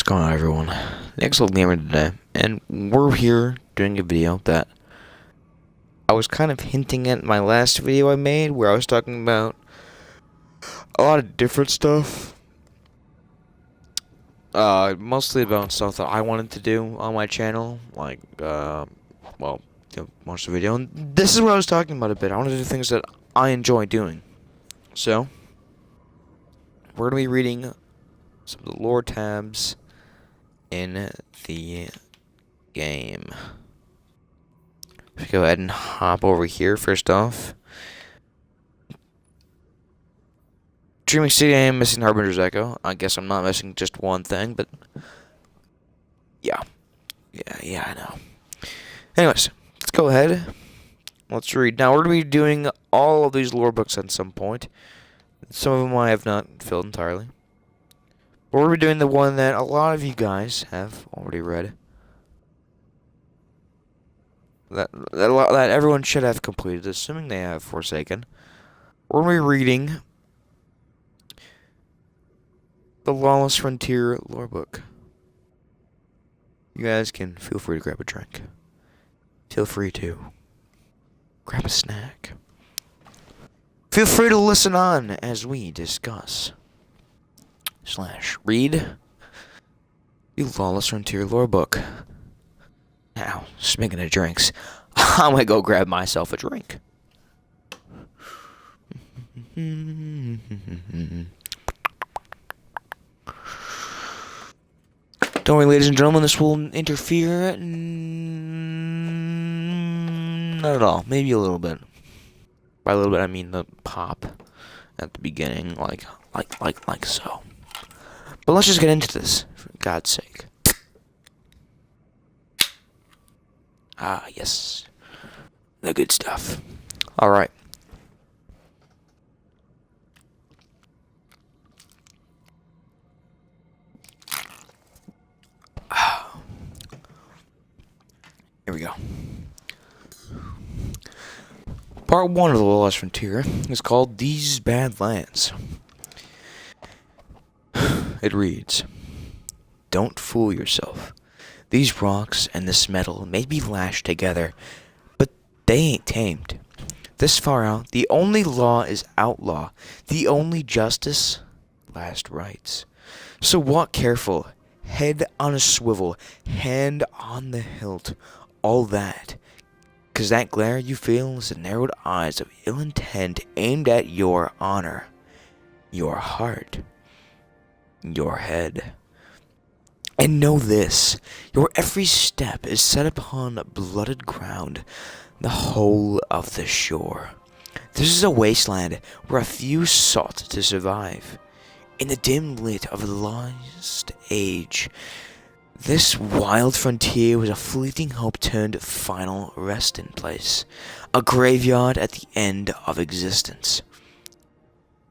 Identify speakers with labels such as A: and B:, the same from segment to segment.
A: going on, everyone? The Excellent Gamer today, and we're here doing a video that I was kind of hinting at in my last video I made, where I was talking about a lot of different stuff. Mostly about stuff that I wanted to do on my channel, like, watch the video. And this is what I was talking about a bit. I wanted to do things that I enjoy doing. So, we're going to be reading some of the lore tabs in the game. Let's go ahead and hop over here first off. Dreaming City, I am missing Harbinger's Echo. I guess I'm not missing just one thing, but yeah, I know. Anyways, let's go ahead. Let's read. Now, we're going to be doing all of these lore books at some point. Some of them I have not filled entirely. But we're doing the one that a lot of you guys have already read. That everyone should have completed, assuming they have Forsaken. We're going to be reading the Lawless Frontier lore book. You guys can feel free to grab a drink. Feel free to grab a snack. Feel free to listen on as we discuss / read the Lawless Frontier lore book. Now, speaking of drinks, I'm gonna go grab myself a drink. Don't worry, ladies and gentlemen, this will interfere. Not at all. Maybe a little bit. By a little bit, I mean the pop at the beginning, like so. But let's just get into this, for God's sake. Ah, yes. The good stuff. Alright. Here we go. Part 1 of the Lawless Frontier is called These Badlands. It reads, "Don't fool yourself. These rocks and this metal may be lashed together, but they ain't tamed. This far out, the only law is outlaw. The only justice, last rights. So walk careful, head on a swivel, hand on the hilt, all that. 'Cause that glare you feel is the narrowed eyes of ill intent aimed at your honor, your heart, your head. And know this, your every step is set upon blooded ground, the whole of the shore. This is a wasteland where a few sought to survive. In the dim light of the lost age, this wild frontier was a fleeting hope turned final resting place, a graveyard at the end of existence.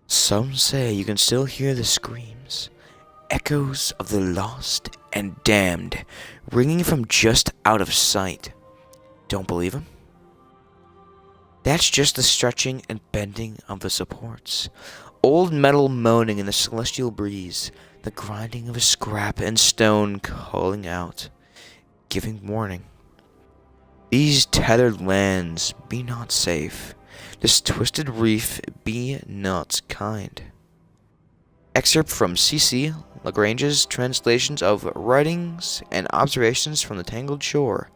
A: Some say you can still hear the screams, echoes of the lost and damned, ringing from just out of sight. Don't believe him? That's just the stretching and bending of the supports, old metal moaning in the celestial breeze, the grinding of a scrap and stone calling out, giving warning. These tethered lands be not safe. This twisted reef be not kind." Excerpt from C.C. Lagrange's translations of Writings and Observations from the Tangled Shore,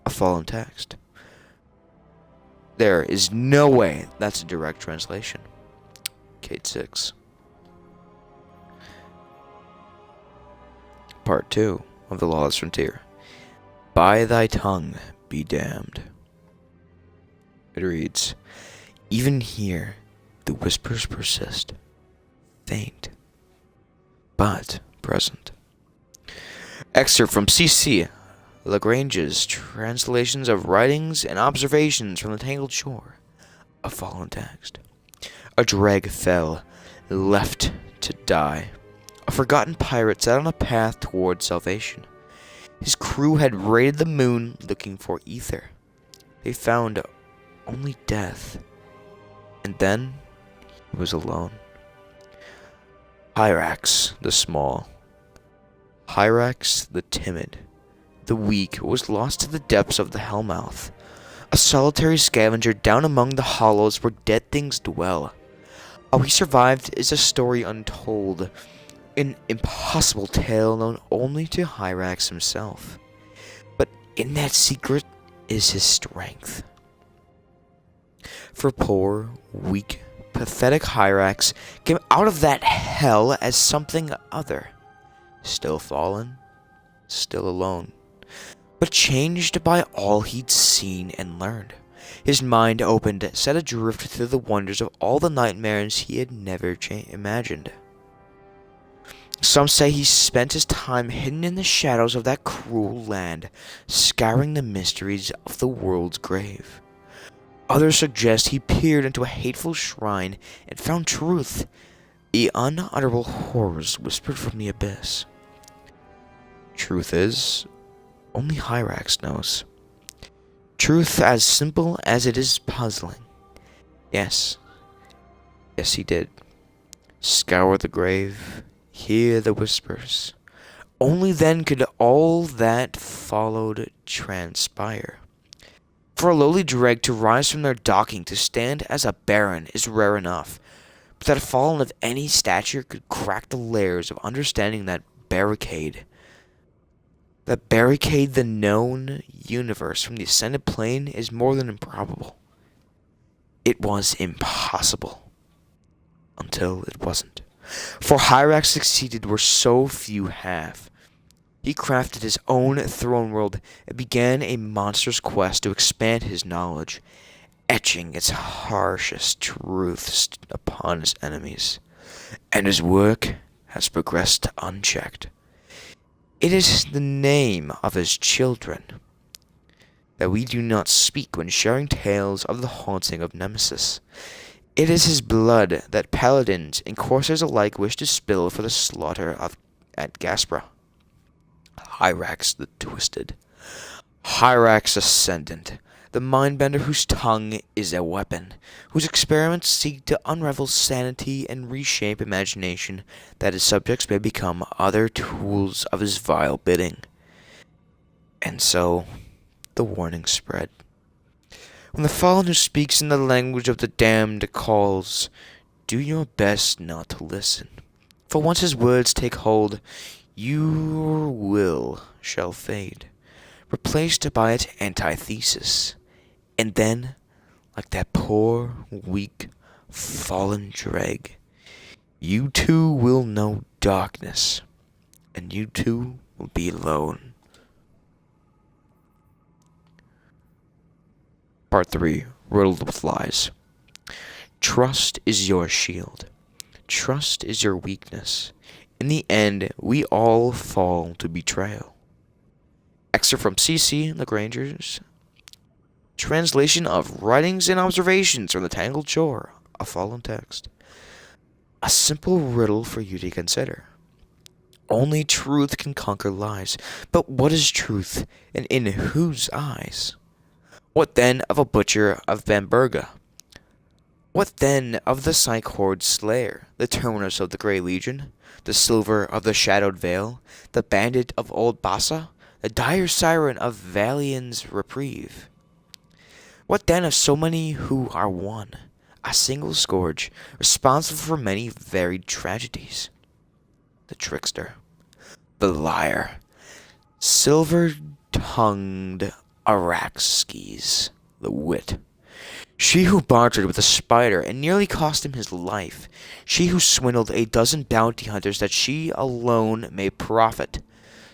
A: a fallen text. There is no way that's a direct translation. Kate 6. Part 2 of the Lawless Frontier. By thy tongue be damned. It reads, "Even here the whispers persist, faint, but present." Excerpt from C.C. Lagrange's translations of Writings and Observations from the Tangled Shore, a fallen text. A drag fell, left to die. A forgotten pirate sat on a path toward salvation. His crew had raided the moon looking for ether. They found only death. And then he was alone. Hyrax the Small Hyrax the timid, the weak, was lost to the depths of the Hellmouth, a solitary scavenger down among the hollows where dead things dwell. How he survived is a story untold, an impossible tale known only to Hyrax himself. But in that secret is his strength. For poor, weak, pathetic Hyrax came out of that hell as something other, still fallen, still alone, but changed by all he'd seen and learned. His mind opened, set adrift through the wonders of all the nightmares he had never imagined. Some say he spent his time hidden in the shadows of that cruel land, scouring the mysteries of the world's grave. Others suggest he peered into a hateful shrine and found truth, the unutterable horrors whispered from the abyss. Truth is, only Hyrax knows. Truth as simple as it is puzzling. Yes, he did. Scour the grave, hear the whispers. Only then could all that followed transpire. For a lowly dreg to rise from their docking to stand as a baron is rare enough, but that a fallen of any stature could crack the layers of understanding that barricade the known universe from the ascended plane is more than improbable. It was impossible. Until it wasn't. For Hyrax succeeded where so few have. He crafted his own throne world and began a monstrous quest to expand his knowledge, etching its harshest truths upon his enemies. And his work has progressed unchecked. It is the name of his children that we do not speak when sharing tales of the haunting of Nemesis. It is his blood that paladins and corsairs alike wish to spill for the slaughter at Gaspra. Hyrax the Twisted. Hyrax Ascendant, the mindbender whose tongue is a weapon, whose experiments seek to unravel sanity and reshape imagination that his subjects may become other tools of his vile bidding. And so, the warning spread. When the fallen who speaks in the language of the damned calls, do your best not to listen. For once his words take hold, your will shall fade, replaced by its antithesis. And then, like that poor, weak, fallen dreg, you too will know darkness, and you too will be alone. Part 3. Riddled with Lies. Trust is your shield. Trust is your weakness. In the end, we all fall to betrayal. Excerpt from C.C. Lagrange's translation of Writings and Observations from the Tangled Shore, a fallen text. A simple riddle for you to consider. Only truth can conquer lies. But what is truth, and in whose eyes? What then of a butcher of Bamberga? What then of the Psyche Horde Slayer, the terminus of the Grey Legion, the silver of the Shadowed Vale, the bandit of Old Bassa, the dire siren of Valian's Reprieve? What then of so many who are one, a single scourge, responsible for many varied tragedies? The trickster, the liar, silver-tongued Araxes, the wit. She who bartered with a spider and nearly cost him his life. She who swindled a dozen bounty hunters that she alone may profit.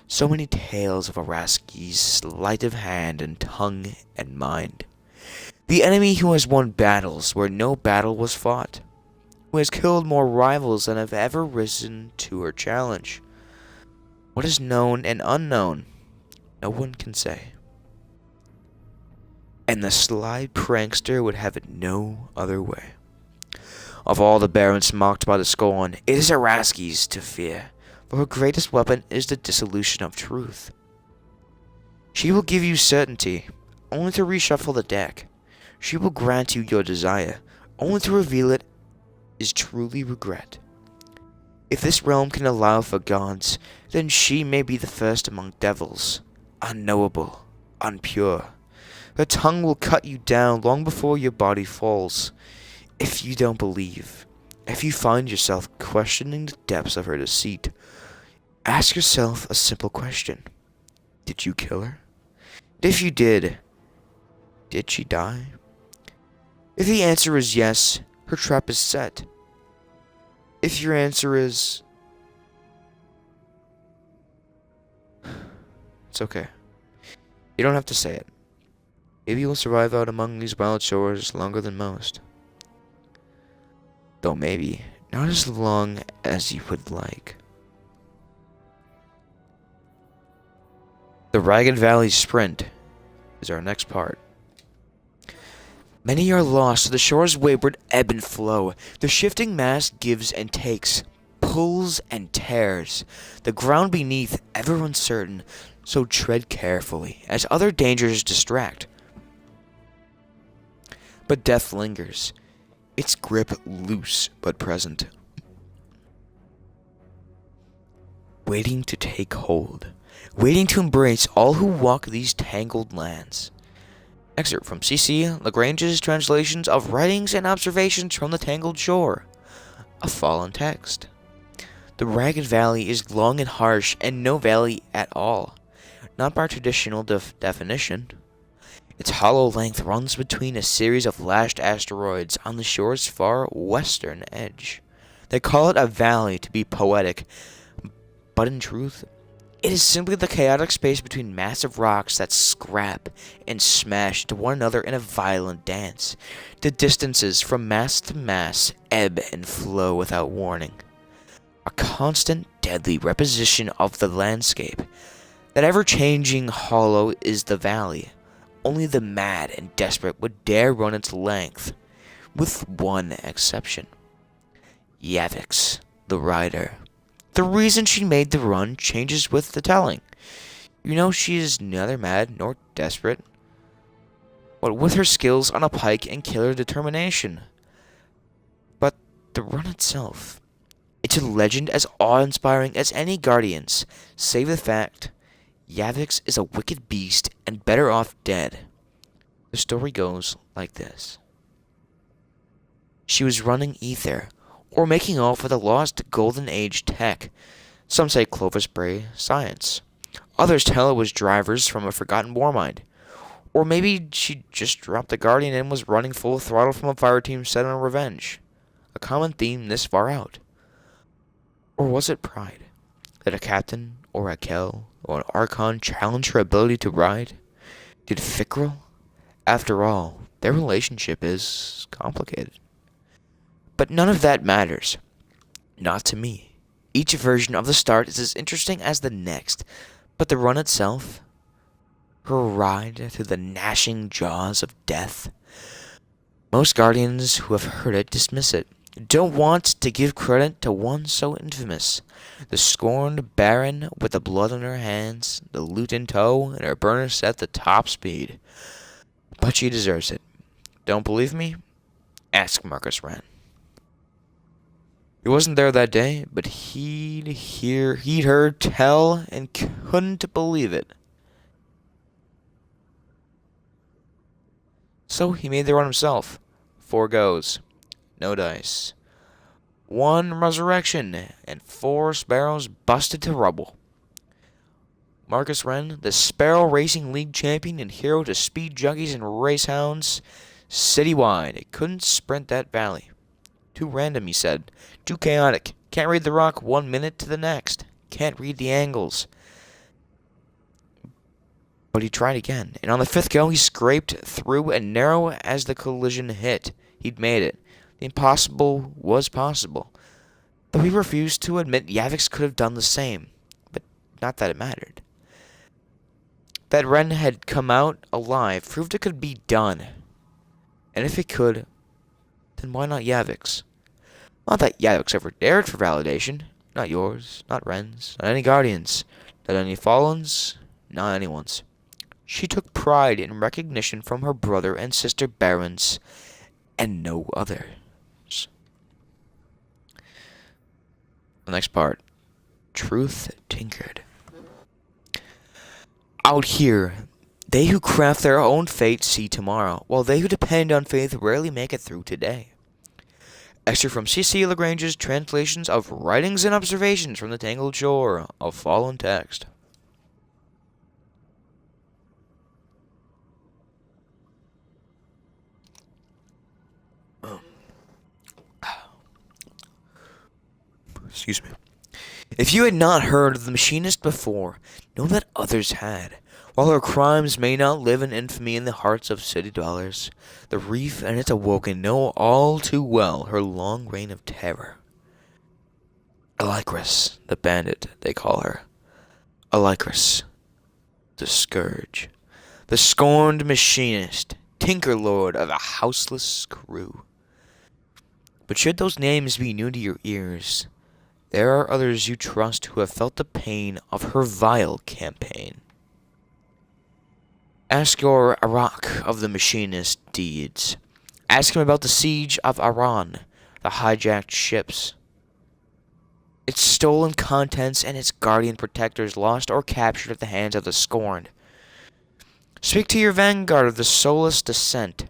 A: So many tales of Araxes' sleight of hand and tongue and mind. The enemy who has won battles where no battle was fought. Who has killed more rivals than have ever risen to her challenge. What is known and unknown, no one can say. And the sly prankster would have it no other way. Of all the barons mocked by the scorn, it is Araxes to fear, for her greatest weapon is the dissolution of truth. She will give you certainty, only to reshuffle the deck. She will grant you your desire, only to reveal it is truly regret. If this realm can allow for gods, then she may be the first among devils. Unknowable, unpure. Her tongue will cut you down long before your body falls. If you don't believe, if you find yourself questioning the depths of her deceit, ask yourself a simple question. Did you kill her? If you did she die? If the answer is yes, her trap is set. If your answer is... It's okay. You don't have to say it. Maybe you will survive out among these wild shores longer than most. Though maybe, not as long as you would like. The Ragged Valley Sprint is our next part. Many are lost to the shore's wayward ebb and flow. The shifting mass gives and takes, pulls and tears. The ground beneath ever uncertain, so tread carefully as other dangers distract. But death lingers, its grip loose but present, waiting to take hold, waiting to embrace all who walk these tangled lands. Excerpt from C.C. Lagrange's translations of Writings and Observations from the Tangled Shore. A fallen text. The Ragged Valley is long and harsh, and no valley at all, not by traditional definition. Its hollow length runs between a series of lashed asteroids on the shore's far western edge. They call it a valley to be poetic, but in truth, it is simply the chaotic space between massive rocks that scrap and smash into one another in a violent dance. The distances from mass to mass ebb and flow without warning. A constant, deadly repetition of the landscape. That ever-changing hollow is the valley. Only the mad and desperate would dare run its length, with one exception. Yavix, the rider. The reason she made the run changes with the telling. You know she is neither mad nor desperate, but with her skills on a pike and killer determination. But the run itself, it's a legend as awe-inspiring as any Guardians, save the fact Yavix is a wicked beast and better off dead. The story goes like this. She was running ether, or making off with a lost Golden Age tech. Some say Clovis Bray science. Others tell it was drivers from a forgotten warmind. Or maybe she just dropped the Guardian and was running full throttle from a fire team set on revenge. A common theme this far out. Or was it pride? That a captain, or a Kel, or an Archon challenged her ability to ride? Did Fickrell? After all, their relationship is complicated. But none of that matters. Not to me. Each version of the start is as interesting as the next, but the run itself, her ride through the gnashing jaws of death, most Guardians who have heard it dismiss it, don't want to give credit to one so infamous. The scorned Baron with the blood on her hands, the loot in tow, and her burner set the top speed. But she deserves it. Don't believe me? Ask Marcus Wren. He wasn't there that day, but he'd heard tell and couldn't believe it. So he made the run himself. 4 goes. No dice. 1 resurrection, and 4 sparrows busted to rubble. Marcus Wren, the Sparrow Racing League champion and hero to speed junkies and race hounds, citywide, couldn't sprint that valley. Too random, he said. Too chaotic. Can't read the rock 1 minute to the next. Can't read the angles. But he tried again, and on the 5th go, he scraped through and narrow as the collision hit. He'd made it. The impossible was possible. Though he refused to admit Yavix could have done the same. But not that it mattered. That Wren had come out alive proved it could be done. And if it could, then why not Yavix? Not that Yavix ever dared for validation. Not yours, not Wren's, not any Guardians, not any Fallen's, not anyone's. She took pride in recognition from her brother and sister Barons, and no others. The next part. Truth tinkered. Out here, they who craft their own fate see tomorrow, while they who depend on faith rarely make it through today. Extra from C.C. Lagrange's translations of Writings and Observations from the Tangled Shore of Fallen Text. Excuse me. If you had not heard of the machinist before, know that others had. While her crimes may not live in infamy in the hearts of city dwellers, the reef and its awoken know all too well her long reign of terror. Alicris, the bandit, they call her. Alicris, the scourge. The scorned machinist, tinker lord of a houseless crew. But should those names be new to your ears, there are others you trust who have felt the pain of her vile campaign. Ask your Arak of the machinist's deeds. Ask him about the siege of Aran, the hijacked ships, its stolen contents, and its guardian protectors lost or captured at the hands of the scorned. Speak to your vanguard of the soulless descent,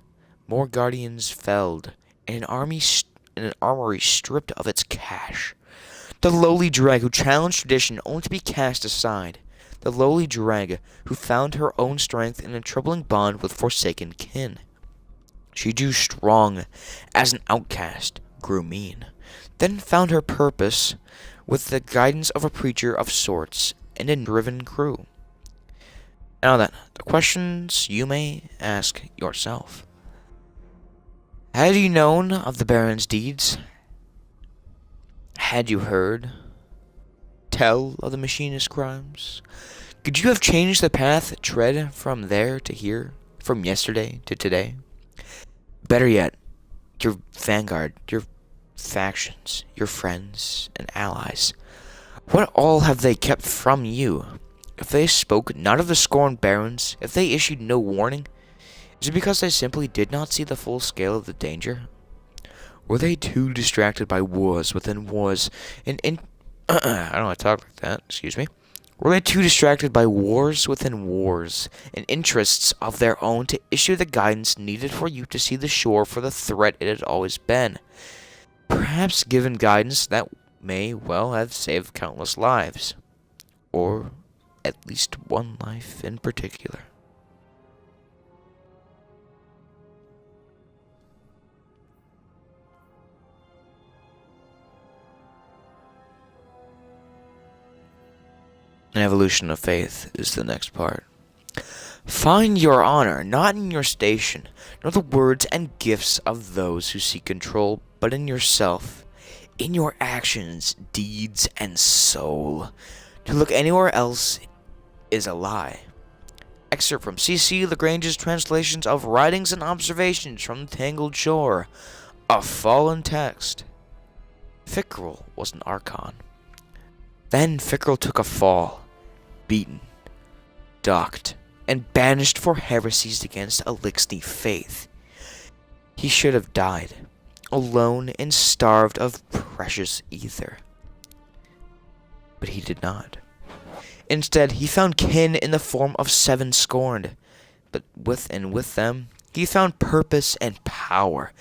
A: more guardians felled, and an armory stripped of its cash. The lowly dreg who challenged tradition only to be cast aside. The lowly dreg who found her own strength in a troubling bond with forsaken kin. She grew strong as an outcast, grew mean, then found her purpose with the guidance of a preacher of sorts and a driven crew. Now then, the questions you may ask yourself. Had you known of the Baron's deeds? Had you heard tell of the machinist's crimes? Could you have changed the path tread from there to here, from yesterday to today? Better yet, your vanguard, your factions, your friends and allies, what all have they kept from you? If they spoke not of the scorned barons, if they issued no warning, is it because they simply did not see the full scale of the danger? Were they too distracted by wars within wars and I don't want to talk like that, excuse me. Were they too distracted by wars within wars and interests of their own to issue the guidance needed for you to see the shore for the threat it had always been? Perhaps given guidance that may well have saved countless lives. Or at least one life in particular. An evolution of faith is the next part. Find your honor not in your station, nor the words and gifts of those who seek control, but in yourself, in your actions, deeds, and soul. To look anywhere else is a lie. Excerpt from C.C. Lagrange's translations of Writings and Observations from the Tangled Shore, a fallen text. Fickrell was an archon. Then Fickrell took a fall, beaten, docked, and banished for heresies against Elixni faith. He should have died, alone and starved of precious ether. But he did not. Instead, he found kin in the form of 7 scorned, but with them, he found purpose and power.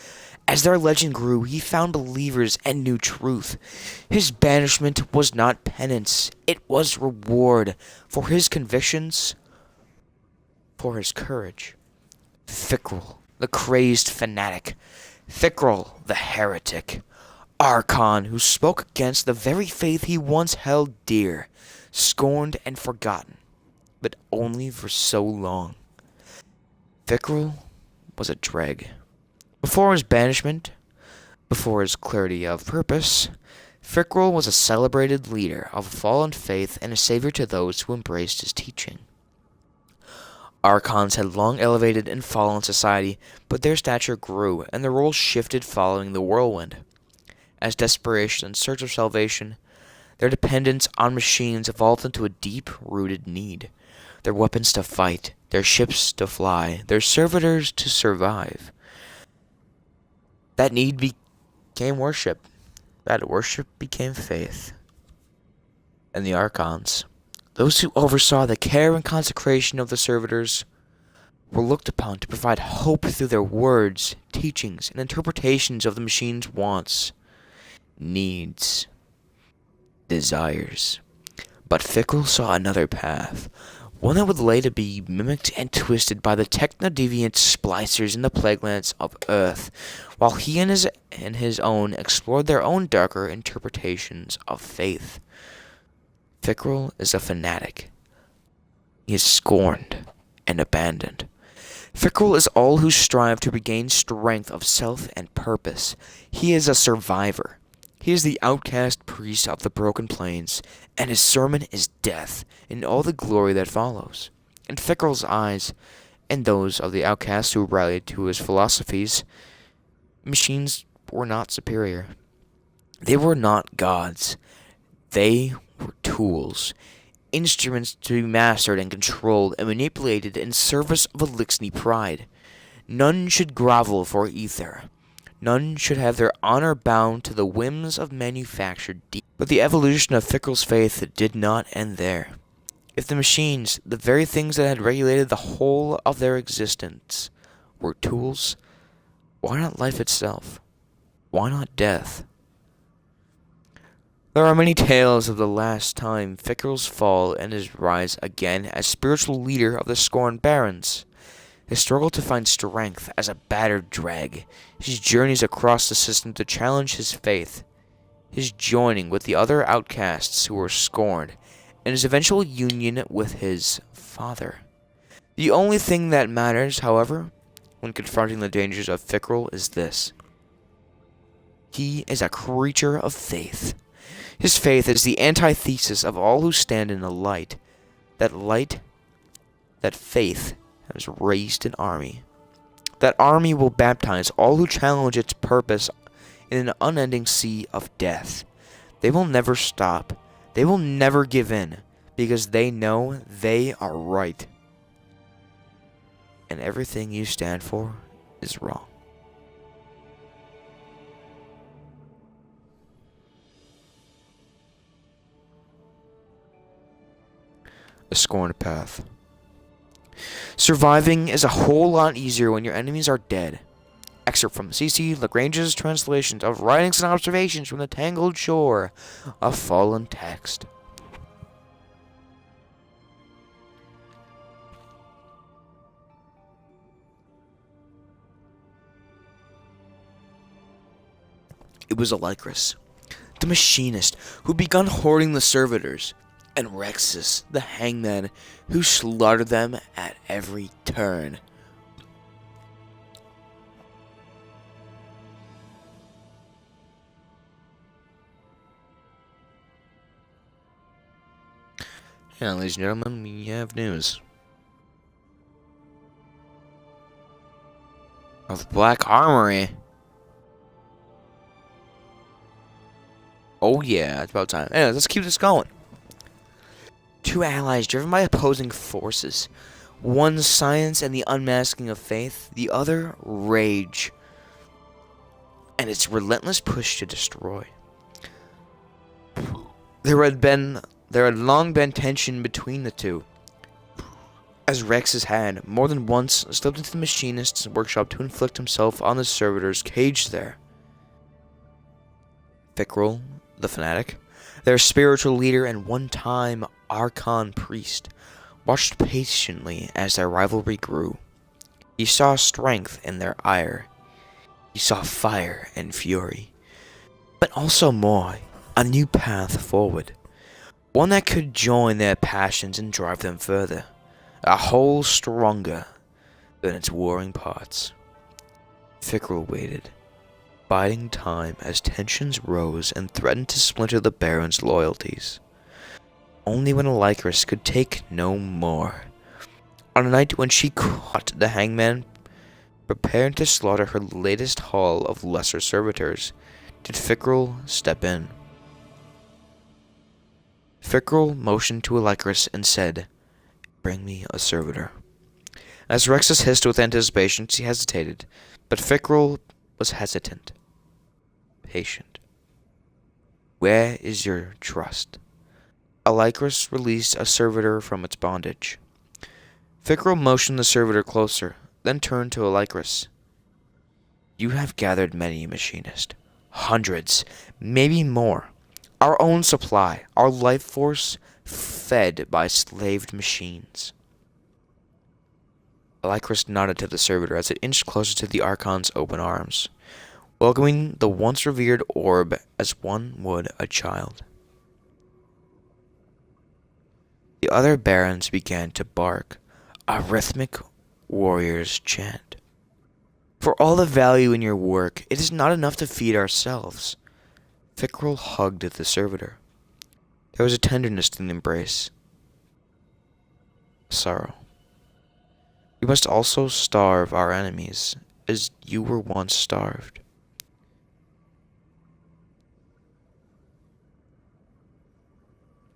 A: As their legend grew, he found believers and knew truth. His banishment was not penance, it was reward for his convictions, for his courage. Fickrell, the crazed fanatic. Fickrell, the heretic. Archon, who spoke against the very faith he once held dear, scorned and forgotten, but only for so long. Fickrell was a dreg. Before his banishment, before his clarity of purpose, Fickrell was a celebrated leader of a fallen faith and a savior to those who embraced his teaching. Archons had long elevated in fallen society, but their stature grew, and their roles shifted following the whirlwind. As desperation in search of salvation, their dependence on machines evolved into a deep-rooted need. Their weapons to fight, their ships to fly, their servitors to survive. That need became worship. That worship became faith. And the Archons, those who oversaw the care and consecration of the servitors, were looked upon to provide hope through their words, teachings, and interpretations of the machine's wants, needs, desires. But Fickle saw another path, one that would later be mimicked and twisted by the techno-deviant splicers in the plaguelands of Earth, while he and his own explored their own darker interpretations of faith. Fickle is a fanatic. He is scorned and abandoned. Fickle is all who strive to regain strength of self and purpose. He is a survivor. He is the outcast priest of the broken plains, and his sermon is death in all the glory that follows. In Fickle's eyes, and those of the outcasts who rallied to his philosophies, machines were not superior. They were not gods. They were tools, instruments to be mastered and controlled and manipulated in service of Elixni pride. None should grovel for ether. None should have their honor bound to the whims of manufactured deeds. But the evolution of Fickle's faith did not end there. If the machines, the very things that had regulated the whole of their existence, were tools, why not life itself? Why not death? There are many tales of the last time Fickle's fall and his rise again as spiritual leader of the scorned barons. His struggle to find strength as a battered drag, his journeys across the system to challenge his faith, his joining with the other outcasts who were scorned, and his eventual union with his father. The only thing that matters, however, when confronting the dangers of Fickle is this. He is a creature of faith. His faith is the antithesis of all who stand in the light. That faith has raised an army. That army will baptize all who challenge its purpose in an unending sea of death. They will never stop. They will never give in, because they know they are right. And everything you stand for is wrong. A scorned path. Surviving is a whole lot easier when your enemies are dead. Excerpt from C.C. Lagrange's translations of Writings and Observations from the Tangled Shore of Fallen Text. It was Alicris, the machinist, who begun hoarding the servitors, and Rexus, the hangman, who slaughtered them at every turn. Yeah, ladies and gentlemen, we have news. Of Black Armory. Oh yeah, it's about time. Anyways, let's keep this going. Two allies driven by opposing forces. One science and the unmasking of faith, the other rage and its relentless push to destroy. There had long been tension between the two, as Rexus had, more than once, slipped into the machinist's workshop to inflict himself on the servitors caged there. Fickle, the fanatic, their spiritual leader and one-time Archon priest, watched patiently as their rivalry grew. He saw strength in their ire. He saw fire and fury. But also more, a new path forward. One that could join their passions and drive them further. A whole stronger than its warring parts. Fickle waited, biding time as tensions rose and threatened to splinter the Baron's loyalties. Only when Alicris could take no more. On a night when she caught the hangman prepared to slaughter her latest haul of lesser servitors, did Fickle step in. Fickle motioned to Alicris and said, "Bring me a servitor." As Rexus hissed with anticipation, she hesitated, but Fickle was hesitant, patient. "Where is your trust?" Alicris released a servitor from its bondage. Fickrell motioned the servitor closer, then turned to Alicris. You have gathered many, machinist. Hundreds, maybe more. Our own supply, our life force, fed by slaved machines. Alicris nodded to the servitor as it inched closer to the Archon's open arms, welcoming the once revered orb as one would a child. The other barons began to bark, a rhythmic warrior's chant. For all the value in your work, it is not enough to feed ourselves. Fickrell hugged the servitor. There was a tenderness in the embrace. Sorrow. We must also starve our enemies, as you were once starved.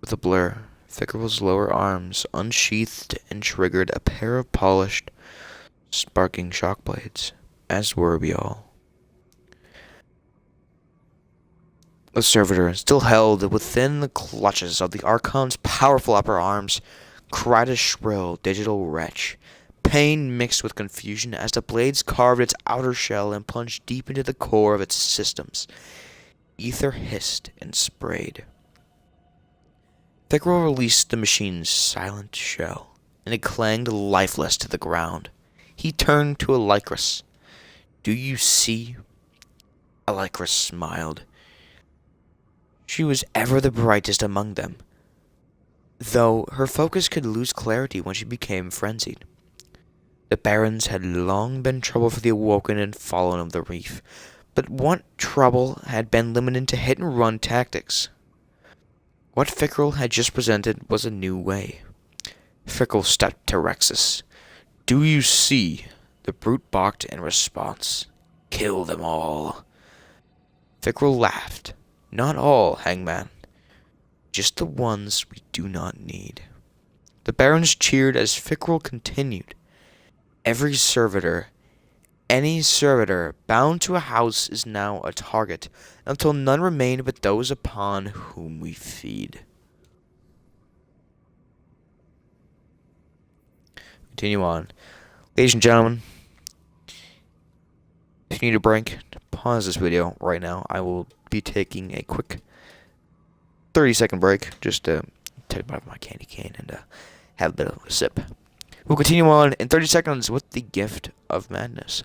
A: With a blur, Fickrell's lower arms unsheathed and triggered a pair of polished, sparking shock blades, as were we all. The servitor, still held within the clutches of the Archon's powerful upper arms, cried a shrill digital retch, pain mixed with confusion as the blades carved its outer shell and plunged deep into the core of its systems. Ether hissed and sprayed. Fickrell released the machine's silent shell, and it clanged lifeless to the ground. He turned to Alicris. Do you see? Alicris smiled. She was ever the brightest among them, though her focus could lose clarity when she became frenzied. The barons had long been trouble for the awoken and fallen of the reef, but what trouble had been limited to hit-and-run tactics? What Fickrell had just presented was a new way. Fickrell stepped to Rexus. Do you see? The brute balked in response. Kill them all. Fickrell laughed. Not all, hangman. Just the ones we do not need. The barons cheered as Fickrell continued. Every servitor, any servitor bound to a house is now a target, until none remain but those upon whom we feed. Continue on. Ladies and gentlemen, if you need a break, pause this video right now. I will be taking a quick 30-second break just to take a bite of my candy cane and have a bit of a sip. We'll continue on in 30 seconds with the gift of madness.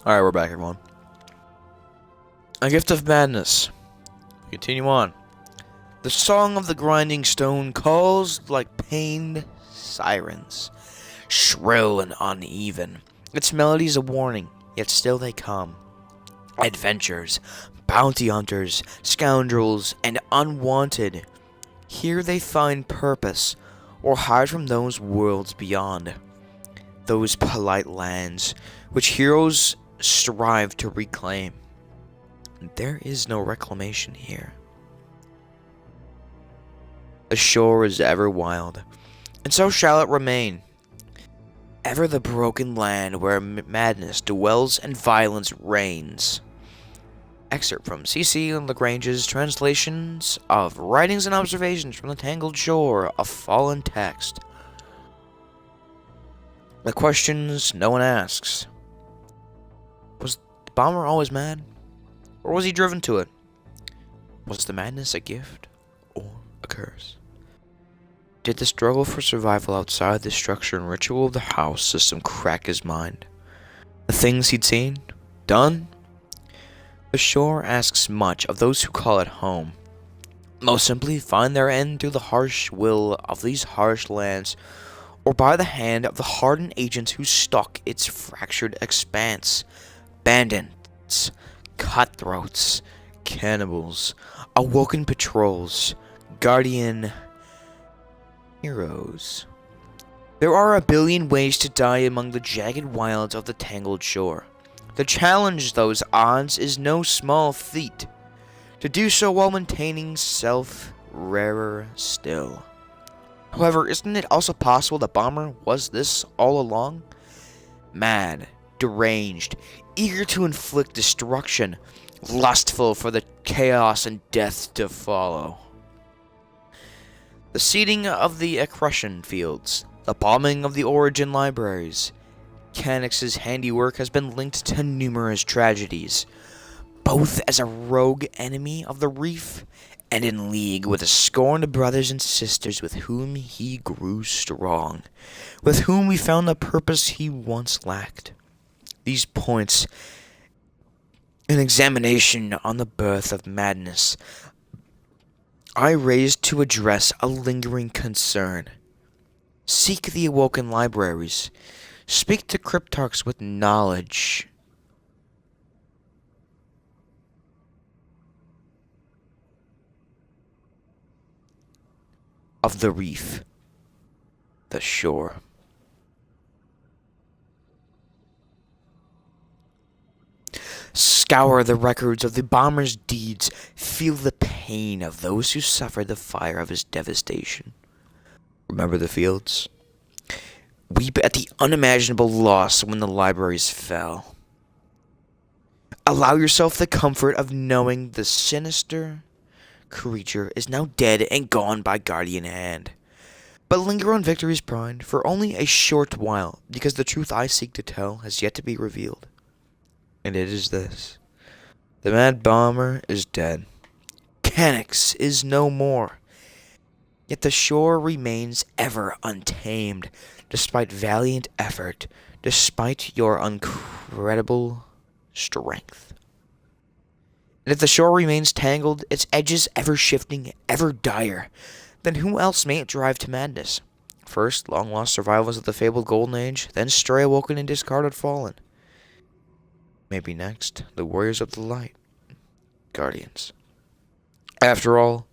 A: Alright, we're back, everyone. A gift of madness. Continue on. The song of the grinding stone calls like pained sirens, shrill and uneven. Its melodies a warning, yet still they come. Adventurers, bounty hunters, scoundrels, and unwanted. Here they find purpose, or hide from those worlds beyond. Those polite lands, which heroes strive to reclaim. There is no reclamation here. The shore is ever wild, and so shall it remain. Ever the broken land where madness dwells and violence reigns. Excerpt from C.C. Lagrange's translations of Writings and Observations from the Tangled Shore of Fallen Text. The questions no one asks. Was the bomber always mad? Or was he driven to it? Was the madness a gift or a curse? Did the struggle for survival outside the structure and ritual of the house system crack his mind? The things he'd seen? Done? The shore asks much of those who call it home. Most simply find their end through the harsh will of these harsh lands, or by the hand of the hardened agents who stalk its fractured expanse. Bandits, cutthroats, cannibals, awoken patrols, guardian heroes. There are a billion ways to die among the jagged wilds of the tangled shore. To challenge those odds is no small feat. To do so while maintaining self, rarer still. However, isn't it also possible the bomber was this all along? Mad, deranged, eager to inflict destruction, lustful for the chaos and death to follow. The seeding of the accretion fields, the bombing of the origin libraries. Canix's handiwork has been linked to numerous tragedies, both as a rogue enemy of the reef and in league with the scorned brothers and sisters with whom he grew strong, with whom he found the purpose he once lacked. These points, an examination on the birth of madness, I raised to address a lingering concern. Seek the awoken libraries. Speak to cryptarchs with knowledge. Of the reef, the shore. Scour the records of the bomber's deeds. Feel the pain of those who suffered the fire of his devastation. Remember the fields? Weep at the unimaginable loss when the libraries fell. Allow yourself the comfort of knowing the sinister creature is now dead and gone by guardian hand. But linger on victory's pride for only a short while, because the truth I seek to tell has yet to be revealed. And it is this. The mad bomber is dead. Canix is no more. Yet the shore remains ever untamed, despite valiant effort, despite your incredible strength. And if the shore remains tangled, its edges ever shifting, ever dire, then who else may it drive to madness? First, long-lost survivors of the fabled Golden Age, then stray awoken and discarded fallen. Maybe next, the warriors of the light, guardians. After all,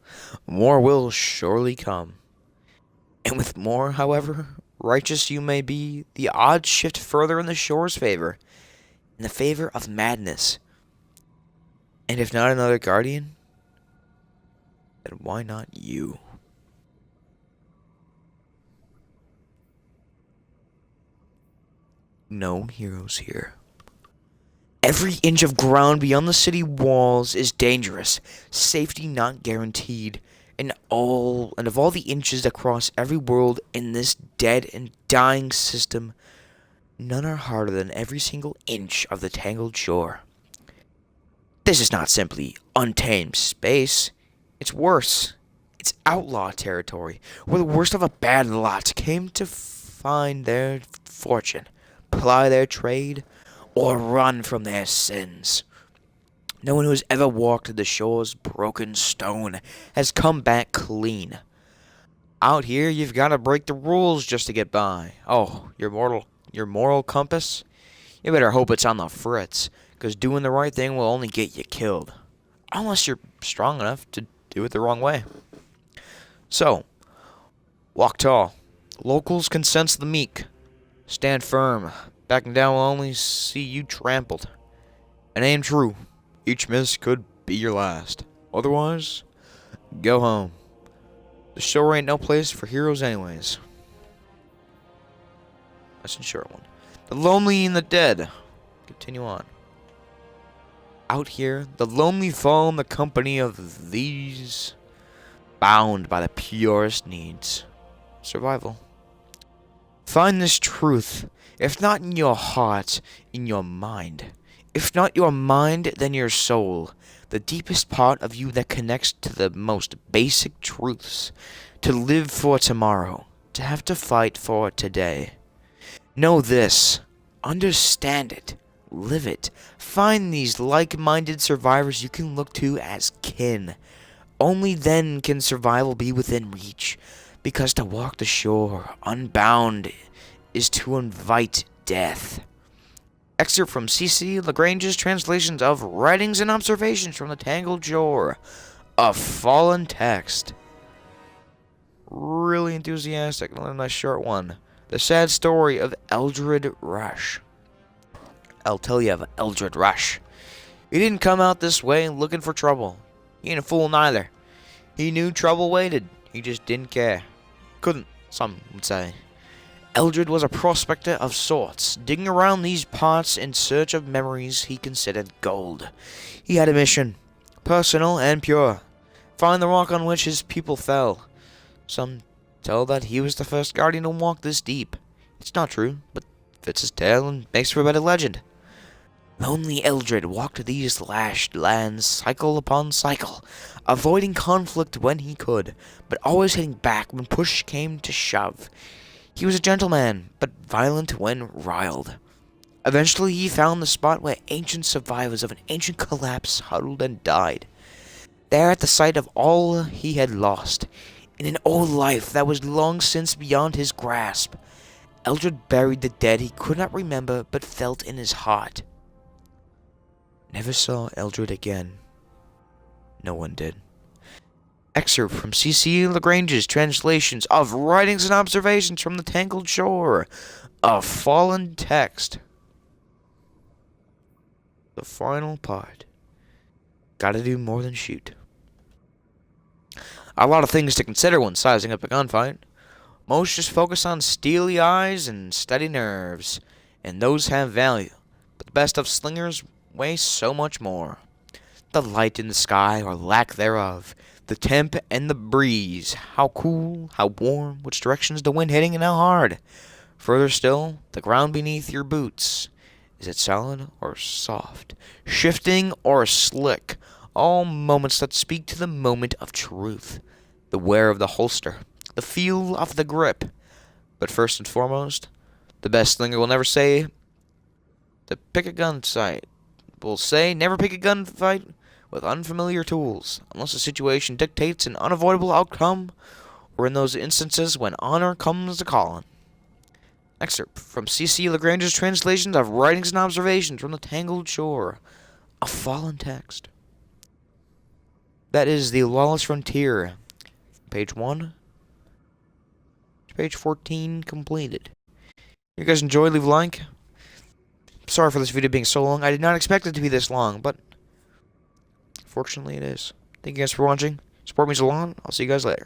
A: more will surely come. And with more, however righteous you may be, the odds shift further in the shore's favor, in the favor of madness. And if not another guardian, then why not you? No heroes here. Every inch of ground beyond the city walls is dangerous, safety not guaranteed, and of all the inches across every world in this dead and dying system, none are harder than every single inch of the tangled shore. This is not simply untamed space, it's worse. It's outlaw territory, where the worst of a bad lot came to find their fortune, ply their trade, or run from their sins. No one who has ever walked the shore's broken stone has come back clean. Out here, you've got to break the rules just to get by. Oh, your moral compass? You better hope it's on the fritz, because doing the right thing will only get you killed. Unless you're strong enough to do it the wrong way. So, walk tall. Locals can sense the meek. Stand firm. Backing down will only see you trampled. And aim true. Each miss could be your last. Otherwise, go home. The shore ain't no place for heroes anyways. That's a short one. The lonely and the dead. Continue on. Out here, the lonely fall in the company of these, bound by the purest needs. Survival. Find this truth, if not in your heart, in your mind. If not your mind, then your soul, the deepest part of you that connects to the most basic truths. To live for tomorrow, to have to fight for today. Know this, understand it, live it. Find these like-minded survivors you can look to as kin. Only then can survival be within reach, because to walk the shore unbound is to invite death. Excerpt from C.C. Lagrange's translations of Writings and Observations from the Tangled Shore. A fallen text. Really enthusiastic. Another nice short one. The sad story of Eldred Rush. I'll tell you of Eldred Rush. He didn't come out this way looking for trouble. He ain't a fool neither. He knew trouble waited. He just didn't care. Couldn't, some would say. Eldred was a prospector of sorts, digging around these parts in search of memories he considered gold. He had a mission, personal and pure. Find the rock on which his people fell. Some tell that he was the first guardian to walk this deep. It's not true, but fits his tale and makes for a better legend. Lonely Eldred walked these lashed lands cycle upon cycle, avoiding conflict when he could, but always hitting back when push came to shove. He was a gentleman, but violent when riled. Eventually he found the spot where ancient survivors of an ancient collapse huddled and died. There, at the sight of all he had lost, in an old life that was long since beyond his grasp, Eldred buried the dead he could not remember but felt in his heart. Never saw Eldred again. No one did. Excerpt from C.C. Lagrange's translations of Writings and Observations from the Tangled Shore. A fallen text. The final part. Gotta do more than shoot. A lot of things to consider when sizing up a gunfight. Most just focus on steely eyes and steady nerves, and those have value. But the best of slingers weigh so much more. The light in the sky, or lack thereof. The temp and the breeze. How cool, how warm, which direction is the wind hitting, and how hard. Further still, the ground beneath your boots. Is it solid or soft? Shifting or slick? All moments that speak to the moment of truth. The wear of the holster. The feel of the grip. But first and foremost, the best slinger will never say to pick a gun sight. Will say never pick a gunfight with unfamiliar tools, unless the situation dictates an unavoidable outcome, or in those instances when honor comes a calling. Excerpt from C.C. Lagrange's translations of Writings and Observations from the Tangled Shore. A fallen text. That is the Lawless Frontier. Page 1 to page 14 completed. You guys enjoy, leave a like. Sorry for this video being so long. I did not expect it to be this long, but fortunately it is. Thank you guys for watching. Support me so long. I'll see you guys later.